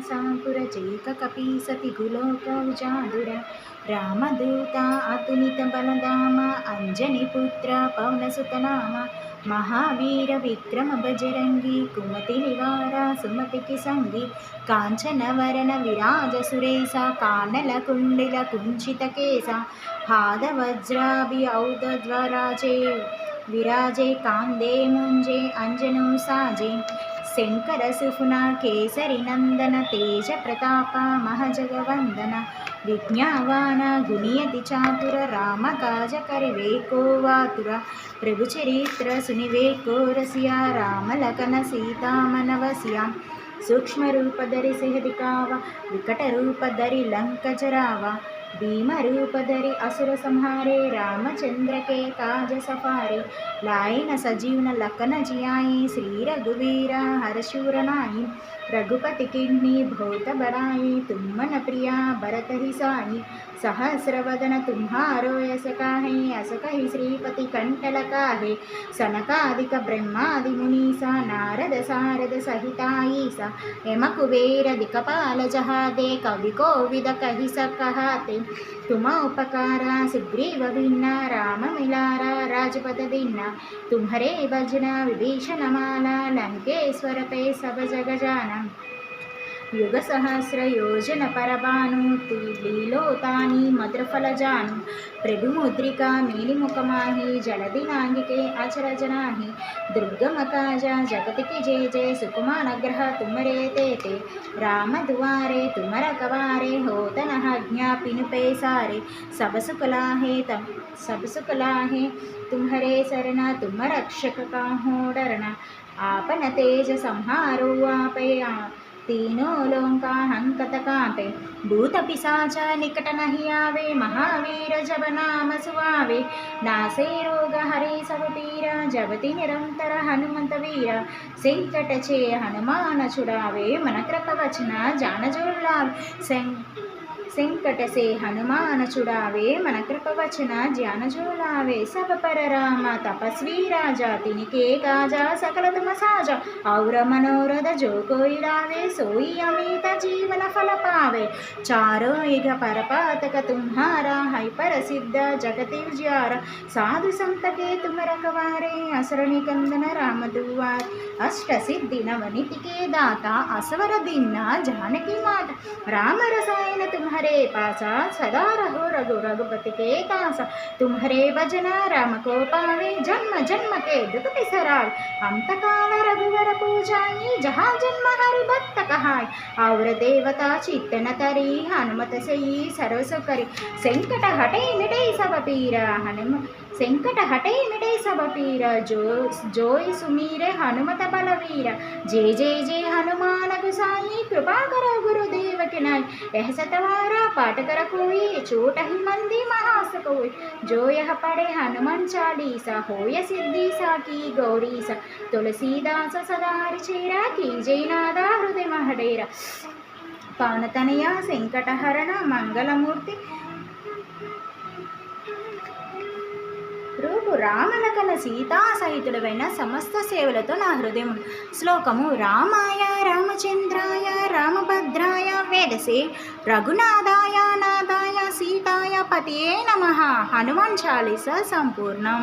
సాపురచేక కపీసతి గులోకౌజాదుర రామదూత అతులిత బలధామ అంజనిపుత్ర పవనసుతనామ మహావీర విక్రమ బజరంగి కుమతి నివార సుమతికి సంగి కాంచనవరణ విరాజ సురేశ కానల కుండిల కుంచిత కేశ పాదవజ్రాభి ఔదధ్వరాజే విరాజే కాందే ముంజే అంజను సాజే శంకర సుఫున కేసరి నందన తేజ ప్రతాప మహజగవందన విజ్ఞావాన గుణియతి చాతుర రామ కాజ కరివేకో వాతుర ప్రభు చరిత్ర సునివేకో రసియా రామ లకన సీతామనవసియా సూక్ష్మ రూపధరి సెహదికావ వికట రూపధరి లంక జరావ भीम रूप धरि असुर संहारे रामचंद्र के काज सफारे लाइन सजीवन लखन जियाई श्री रघुवीरा हरशूर नाई रघुपति किन्नी बहुत बड़ाई तुमन प्रिया भरत ही साई सहस्रवदन तुम्हारो यस काहे अस कहि श्रीपति कंटल काहे सनकादिक ब्रह्मादि मुनीसा नारद सारद सहिताईसा यम कुबेर दिक्पाल जहादे कवि कोविद कहि सकहाते तुम उपकारा सुग्रीव भिन्ना राम मिलारा राजपद दीन्ना तुम्हारे भजना विभीषण माला लंकेश्वर पे सब जग जाना युग सहस्र योजन परबानु लीलोतानी मद्रफल जानु प्रभु मुद्रिका नीलिमुखमाहि जलधि नांगिके अचरजनाहि दुर्गम काजा जगति की जय जय सुकुमान ग्रह तुमरे तेते राम दुआरे तुमर कवारे होत नज्ञा पिन पैसारे सब सुकलाहे तुम्हारे सरना तुम रक्षक काहो डरना आपन तेज संहारो आपे तीनों लोका हंकत कांपे भूत पिशाच निकट नहीं आवे महावीर जब नाम सुआवे नासे रोग हरे सब पीरा जगति निरंतर हनुमंत वीर संकट छे हनुमान छुड़ावे मन कृप वचन जान जोलावे संकट से हनुमान छुड़ावे मन कृप वचन ज्ञान जोलावे सब पर राम तपस्वी राजा तिनके काजा सकल तुम साजा और मनोरथ जो कोई लावे सोई अमित जीवन फल पावे चारों युग परपातक तुम्हारा है प्रसिद्ध जगति उजियारा साधु संत के तुम रखवारे असुर निकंदन राम दुआर अष्ट सिद्धि नवनीति के दाता असवर दीना जानकी माता राम रसायन तुम्हारे पासा सदा रहो रघु रघुपति के दासा तुम्हारे भजना राम को पावे जन्म जन्म के दुख बिसरावे अंत काल रघुवर पूजाई जहाँ जन्म हरि भक्त कहाय और देवता चित्तन तरी हनुमत से सर्व सुकरी संकट हटे मिटे सब पीरा संकट हटे मिटे सब पीर जोय सुमीरे हनुमत बलवीर जय जय जय हनुमान गुसाई कृपा करो गुरुदेव के नाय यह सतवारा पाठ कर कोई चोट ही मंदी महास कोई जो यह पढ़े हनुमान चालीसा होय सिद्धि सा की गौरीसा तुलसीदास सदा हरिचेरा की जयनादा हृदय महडेरा पवनतनया संकटहरण मंगलमूर्ति రూపు రామలకన సీతా సహితుడవైన సమస్త సేవలతో నా హృదయం. శ్లోకము రామాయ రామచంద్రాయ రామభద్రాయ వేదసే రఘునాథాయ నాథాయ సీతాయ పతియే నమః. హనుమాన్ చాలీసా సంపూర్ణం.